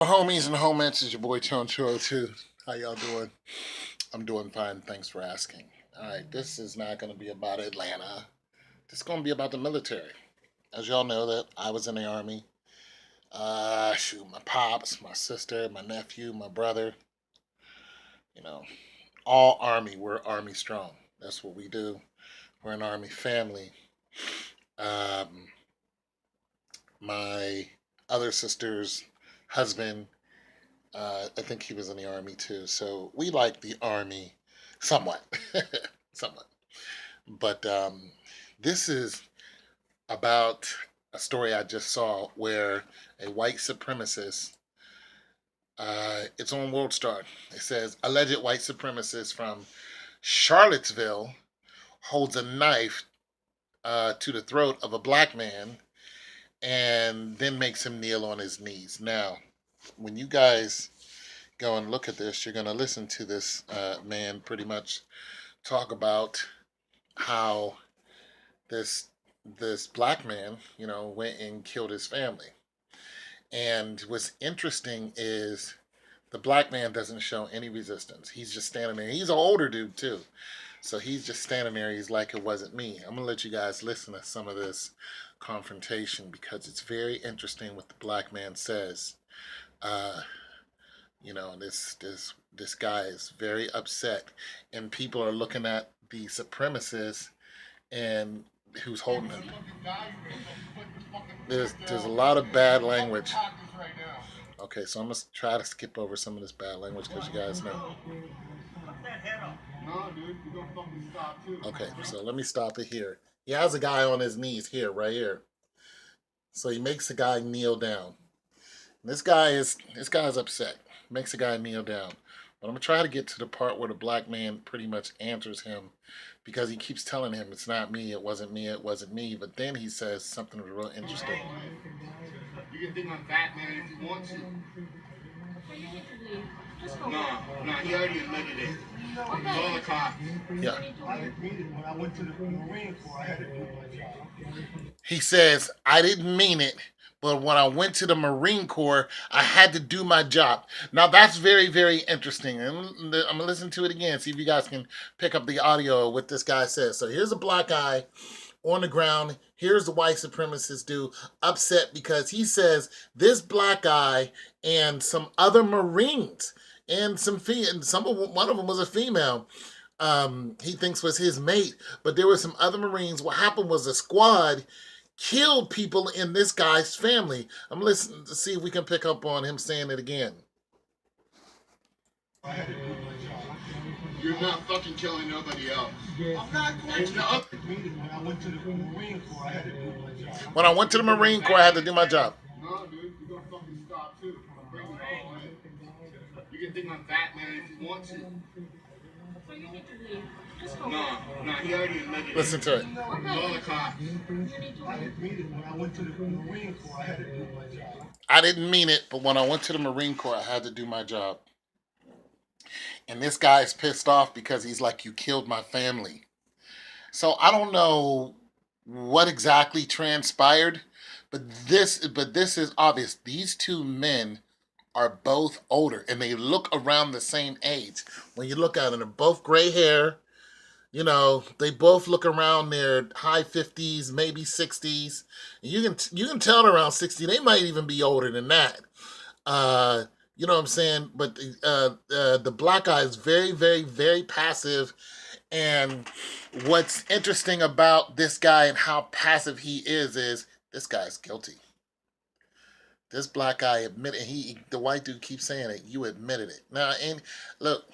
Homies and homettes, it's your boy Tone 202. How y'all doing? I'm doing fine. Thanks for asking. All right, this is not going to be about Atlanta. This is going to be about the military. As y'all know, that I was in the army. Shoot, my pops, my sister, my nephew, my brother. You know, all army. We're army strong. That's what we do. We're an army family. Um, my other sister's husband, I think he was in the army too. So we like the army somewhat, somewhat. But this is about a story I just saw where a white supremacist. It's on World Star. It says alleged white supremacist from Charlottesville holds a knife to the throat of a black man and then makes him kneel on his knees. Now, when you guys go and look at this, you're going to listen to this man pretty much talk about how this this black man, went and killed his family. And what's interesting is the black man doesn't show any resistance. He's just standing there. He's an older dude too. So he's just standing there. He's like, it wasn't me. I'm going to let you guys listen to some of this confrontation because it's very interesting what the black man says. Uh, this guy is very upset, and people are looking at the supremacist and who's holding him. There's a lot of bad language. Okay, so I'm gonna try to skip over some of this bad language because you guys know. Okay, so let me stop it here. He has a guy on his knees here, right here. So he makes the guy kneel down. This guy's upset. Makes the guy kneel down. But I'm gonna try to get to the part where the black man pretty much answers him because he keeps telling him it's not me, it wasn't me, it wasn't me. But then he says something real interesting. You can think I'm fat, man, if you want to. No, he already admitted it. Call the cops. Yeah. When I went to the Marine Corps, I had to do my job. He says, I didn't mean it, but when I went to the Marine Corps, I had to do my job. Now, that's very, very interesting. And I'm going to listen to it again, see if you guys can pick up the audio of what this guy says. So here's a black guy on the ground. Here's the white supremacist dude upset because he says this black guy and some other Marines and one of them was a female. He thinks was his mate, but there were some other Marines. What happened was a squad killed people in this guy's family. I'm listening to see if we can pick up on him saying it again. You're not fucking killing nobody else. I'm not going to. When I went to the Marine Corps, I had to do my job. When I went to the Marine Corps, I had to do my job. No, dude, you're gonna fucking stop too. I'm bringing you home, man. You can think I'm fat, man, if you want to. No, he already admitted it. Listen to it. Call the cops. When I went to the Marine Corps, I had to do my job. I didn't mean it, but when I went to the Marine Corps, I had to do my job. And this guy's pissed off because he's like, you killed my family. So I don't know what exactly transpired, but this is obvious. These two men are both older and they look around the same age. When you look at them, they're both gray hair. They both look around their high 50s, maybe 60s. And you can tell around 60. They might even be older than that. You know what I'm saying? But the black guy is very, very, very passive. And what's interesting about this guy and how passive he is this guy's guilty. This black guy admitted, the white dude keeps saying it, you admitted it. Now, and look.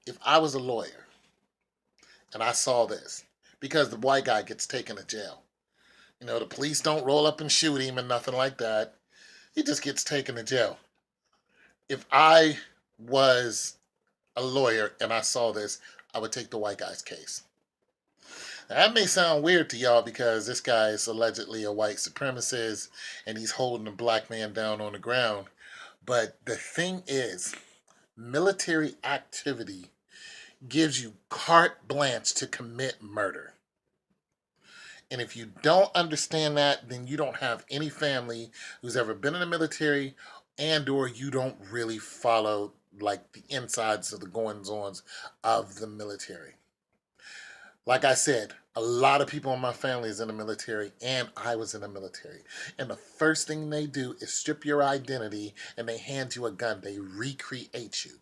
If I was a lawyer and I saw this, because the white guy gets taken to jail. The police don't roll up and shoot him and nothing like that. He just gets taken to jail. If I was a lawyer and I saw this, I would take the white guy's case. Now, that may sound weird to y'all because this guy is allegedly a white supremacist and he's holding a black man down on the ground. But the thing is, military activity gives you carte blanche to commit murder. And if you don't understand that, then you don't have any family who's ever been in the military, and or you don't really follow like the insides of the goings-ons of the military. Like I said, a lot of people in my family is in the military, and I was in the military. And the first thing they do is strip your identity and they hand you a gun. They recreate you.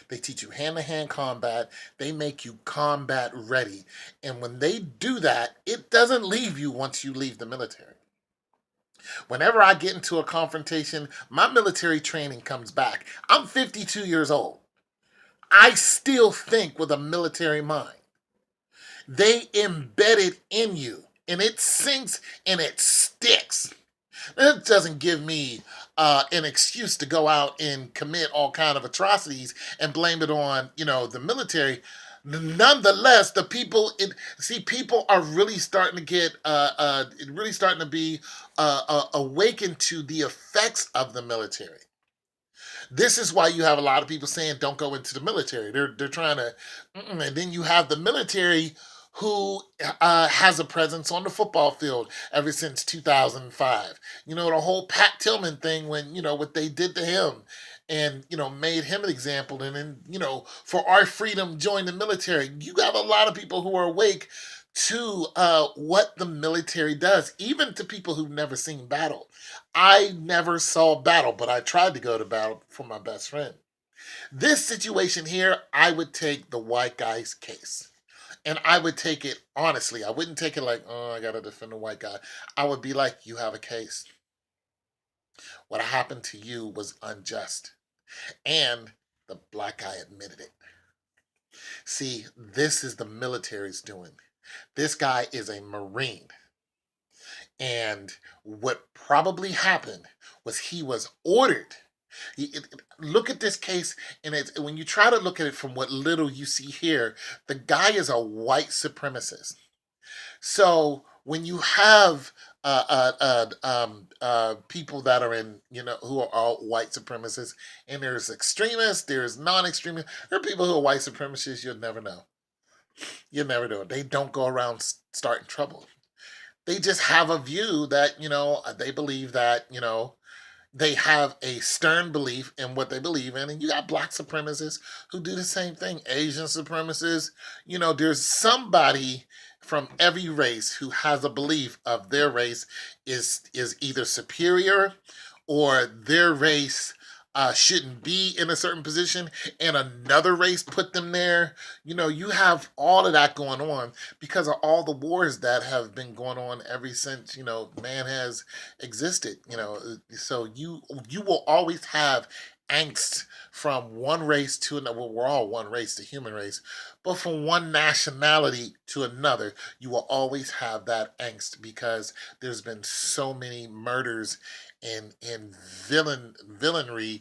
They teach you hand to hand combat. They make you combat ready. And when they do that, it doesn't leave you once you leave the military. Whenever I get into a confrontation, my military training comes back. I'm 52 years old. I still think with a military mind. They embed it in you, and it sinks and it sticks. It doesn't give me an excuse to go out and commit all kind of atrocities and blame it on, the military. Nonetheless, the people people are really starting to get really starting to be awakened to the effects of the military. This is why you have a lot of people saying don't go into the military. They're trying to, and then you have the military who has a presence on the football field ever since 2005. The whole Pat Tillman thing when what they did to him, and made him an example, and then for our freedom join the military. You got a lot of people who are awake to what the military does, even to people who've never seen battle. I never saw battle, but I tried to go to battle for my best friend. This situation here, I would take the white guy's case. And I would take it honestly. I wouldn't take it like, oh, I got to defend the white guy. I would be like, you have a case. What happened to you was unjust. And the black guy admitted it. See, this is the military's doing. This guy is a Marine. And what probably happened was he was ordered. Look at this case, and when you try to look at it from what little you see here, the guy is a white supremacist. So when you have people that are in, who are all white supremacists, and there's extremists, there's non-extremists, there are people who are white supremacists, you'll never know. You'll never know. They don't go around starting trouble. They just have a view that, they believe that, they have a stern belief in what they believe in. And you got black supremacists who do the same thing, Asian supremacists. There's somebody from every race who has a belief of their race is either superior or their race shouldn't be in a certain position and another race put them there. You have all of that going on because of all the wars that have been going on ever since, man has existed. So you will always have angst from one race to another. Well, we're all one race, the human race, but from one nationality to another, you will always have that angst because there's been so many murders and villainry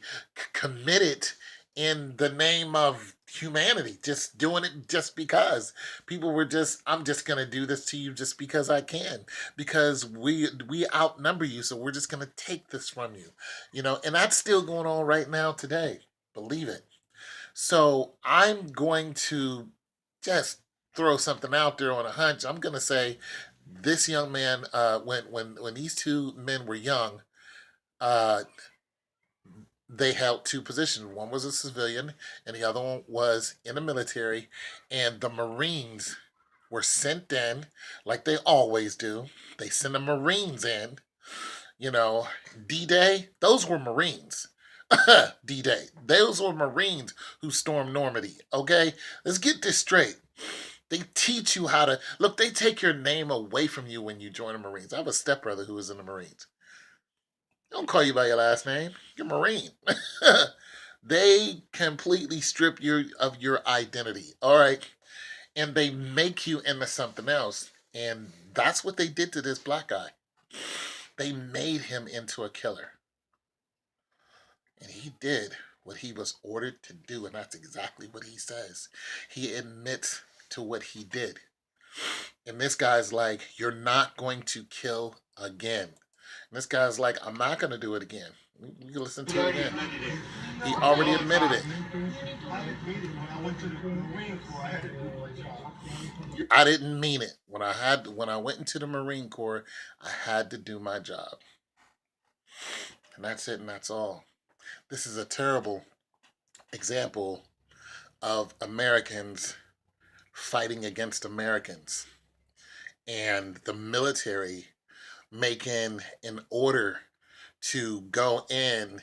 committed in the name of humanity, just doing it just because people were I'm just gonna do this to you just because I can, because we outnumber you, so we're just gonna take this from you, and that's still going on right now today, believe it. So I'm going to just throw something out there on a hunch. I'm gonna say this young man, when these two men were young, uh, they held two positions. One was a civilian, and the other one was in the military. And the Marines were sent in, like they always do. They send the Marines in. You know, D-Day, those were Marines. D-Day, those were Marines who stormed Normandy. Okay, let's get this straight. They teach you how to look. They take your name away from you when you join the Marines. I have a stepbrother who was in the Marines. They don't call you by your last name. You're Marine. They completely strip you of your identity. All right. And they make you into something else. And that's what they did to this black guy. They made him into a killer. And he did what he was ordered to do. And that's exactly what he says. He admits to what he did. And this guy's like, you're not going to kill again. And this guy's like, I'm not going to do it again. You can listen to it again. He already admitted it. I didn't mean it. When I went into the Marine Corps, I had to do my job. And that's it and that's all. This is a terrible example of Americans fighting against Americans and the military making an order to go in